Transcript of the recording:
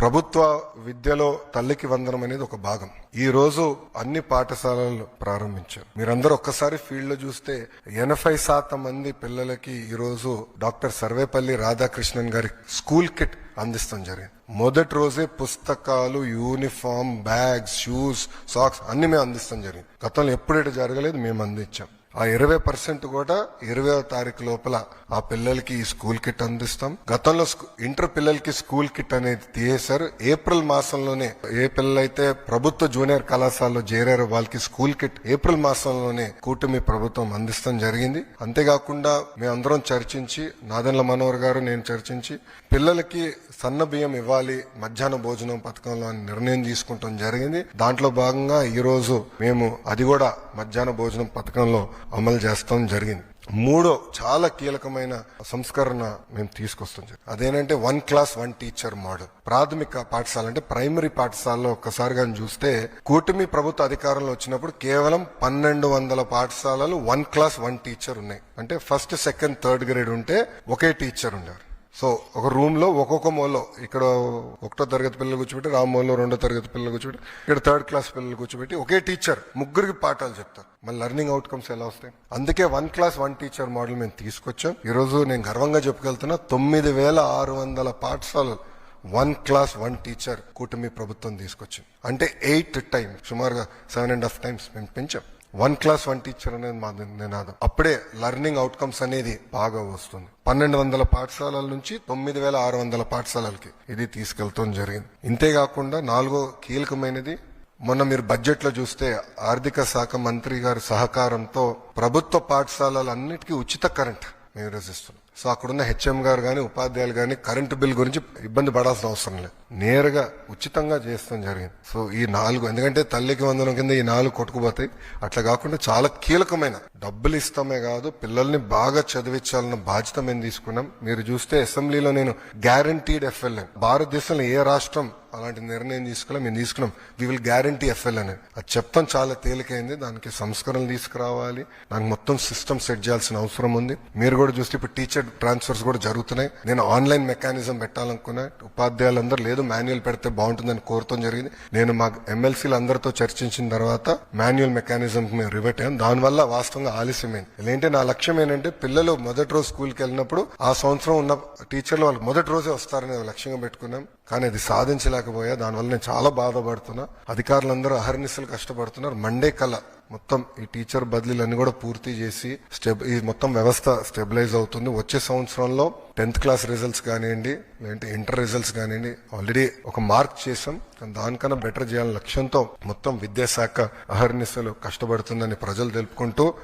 ప్రభుత్వ విద్యలో తల్లికి వందనం అనేది ఒక భాగం. ఈ రోజు అన్ని పాఠశాలలు ప్రారంభించారు. మీరందరూ ఒక్కసారి ఫీల్డ్ లో చూస్తే 80% మంది పిల్లలకి ఈ రోజు డాక్టర్ సర్వేపల్లి రాధాకృష్ణన్ గారి స్కూల్ కిట్ అందిస్తాం జరిగింది. మొదటి రోజే పుస్తకాలు, యూనిఫామ్, బ్యాగ్స్, షూస్, సాక్స్ అన్ని మేము అందిస్తాం జరిగింది. గతంలో ఎప్పుడైతే జరగలేదు, మేము అందించాం. ఆ 20% కూడా 20వ తారీఖు లోపల ఆ పిల్లలకి ఈ స్కూల్ కిట్ అందిస్తాం. గతంలో ఇంటర్ పిల్లలకి స్కూల్ కిట్ అనేది తీసేశారు. ఏప్రిల్ మాసంలోనే ఏ పిల్లలైతే ప్రభుత్వ జూనియర్ కళాశాలలో చేరారో వాళ్ళకి స్కూల్ కిట్ ఏప్రిల్ మాసంలోనే కూటమి ప్రభుత్వం అందిస్తాం జరిగింది. అంతేకాకుండా మేమందరం చర్చించి, నాదెండ్ల మనోహర్ గారు నేను చర్చించి పిల్లలకి సన్న బియ్యం ఇవ్వాలి మధ్యాహ్న భోజనం పథకంలో అని నిర్ణయం తీసుకుంటాం జరిగింది. దాంట్లో భాగంగా ఈ రోజు మేము అది కూడా మధ్యాహ్న భోజనం పథకంలో అమలు చేస్తాం జరిగింది. మూడో చాలా కీలకమైన సంస్కరణ మేము తీసుకొస్తాం. అదేంటంటే 1 క్లాస్ 1 టీచర్ మోడల్. ప్రాథమిక పాఠశాల అంటే ప్రైమరీ పాఠశాలలో ఒక్కసారిగా చూస్తే కూటమి ప్రభుత్వ అధికారంలో వచ్చినప్పుడు కేవలం 1200 పాఠశాలలు 1 క్లాస్ 1 టీచర్ ఉన్నాయి. అంటే ఫస్ట్, సెకండ్, థర్డ్ గ్రేడ్ ఉంటే ఒకే టీచర్ ఉండేవారు. సో ఒక రూమ్ లో ఒక్కొక్క మూలలో, ఇక్కడ 1వ తరగతి పిల్లలు కూర్చోబెట్టి, రామ్మూలలో 2వ తరగతి పిల్లలు కూర్చోబెట్టి, ఇక్కడ 3rd క్లాస్ పిల్లలు కూర్చోబెట్టి ఒకే టీచర్ ముగ్గురికి పాఠాలు చెప్తారు. మళ్ళీ లెర్నింగ్ అవుట్కమ్స్ ఎలా వస్తాయి? అందుకే 1 క్లాస్ 1 టీచర్ మోడల్ మేము తీసుకొచ్చాం. ఈ రోజు నేను గర్వంగా చెప్పుకెళ్తున్నా, 9600 పాఠశాలలు 1 క్లాస్ 1 టీచర్ కూటమి ప్రభుత్వం తీసుకొచ్చింది. అంటే 8 టైమ్స్, సుమారుగా 7.5 టైమ్స్ మేము పెంచాం. 1 క్లాస్ 1 టీచర్ అనేది మా నినాదం. అప్పుడే లెర్నింగ్ అవుట్కమ్స్ అనేది బాగా వస్తుంది. 1200 పాఠశాలల నుంచి 9600 పాఠశాలలకి ఇది తీసుకెళ్తాం జరిగింది. ఇంతేకాకుండా 4వ కీలకమైనది, మొన్న మీరు బడ్జెట్ లో చూస్తే ఆర్థిక శాఖ మంత్రి గారి సహకారంతో ప్రభుత్వ పాఠశాలలన్నిటికీ ఉచిత కరెంట్ మేము నిర్వహిస్తున్నాం. సో అక్కడున్న హెచ్ఎం గారు కానీ, ఉపాధ్యాయులు కానీ కరెంటు బిల్ గురించి ఇబ్బంది పడాల్సిన అవసరం లేదు, నేరుగా ఉచితంగా చేస్తాం జరిగింది. సో ఈ 4, ఎందుకంటే తల్లికి వందనం కింద ఈ 4 కొట్టుకుపోతాయి. అట్లా కాకుండా చాలా కీలకమైన డబ్బులు ఇస్తామే కాదు, పిల్లల్ని బాగా చదివించాలన్న బాధ్యత మేము తీసుకున్నాం. మీరు చూస్తే అసెంబ్లీలో నేను గ్యారంటీడ్ ఎఫ్ఎల్ఎన్, భారతదేశంలో ఏ రాష్ట్రం అలాంటి నిర్ణయం తీసుకోవాలి, మేము తీసుకున్నాం. వి విల్ గ్యారంటీ ఎఫ్ఎల్ అనేది. అది చెప్తాం చాలా తేలికైంది. దానికి సంస్కరణలు తీసుకురావాలి, దానికి మొత్తం సిస్టమ్ సెట్ చేయాల్సిన అవసరం ఉంది. మీరు కూడా చూస్తే ఇప్పుడు టీచర్ ట్రాన్స్ఫర్స్ కూడా జరుగుతున్నాయి. నేను ఆన్లైన్ మెకానిజం పెట్టాలనుకున్నా, ఉపాధ్యాయులందరూ లేదు మాన్యువల్ పెడితే బాగుంటుందని కోరటం జరిగింది. నేను మా ఎమ్మెల్సీలు అందరితో చర్చించిన తర్వాత మాన్యువల్ మెకానిజం మేము రివర్ట్ అయ్యాం. దానివల్ల వాస్తవంగా ఆలస్యమైంది. ఏంటంటే నా లక్ష్యం ఏంటంటే పిల్లలు మొదటి రోజు స్కూల్కి వెళ్ళినప్పుడు ఆ సంవత్సరం ఉన్న టీచర్లు వాళ్ళు మొదటి రోజే వస్తారనే లక్ష్యంగా పెట్టుకున్నాం. కానీ అది సాధించలేకపోయా. దానివల్ల నేను చాలా బాధపడుతున్నా. అధికారులందరూ అహర్నిశలు కష్టపడుతున్నారు. మండే కల్లా మొత్తం ఈ టీచర్ బదిలీలన్నీ కూడా పూర్తి చేసి ఈ మొత్తం వ్యవస్థ స్టెబిలైజ్ అవుతుంది. వచ్చే సంవత్సరంలో 10th క్లాస్ రిజల్ట్స్ కానివ్వండి, లేదంటే ఇంటర్ రిజల్ట్స్ కానివ్వండి, ఆల్రెడీ ఒక మార్క్ చేసాం. దానికన్నా బెటర్ చేయాలని లక్ష్యంతో మొత్తం విద్యాశాఖ అహర్నిశలు కష్టపడుతుందని ప్రజలు తెలుపుకుంటూ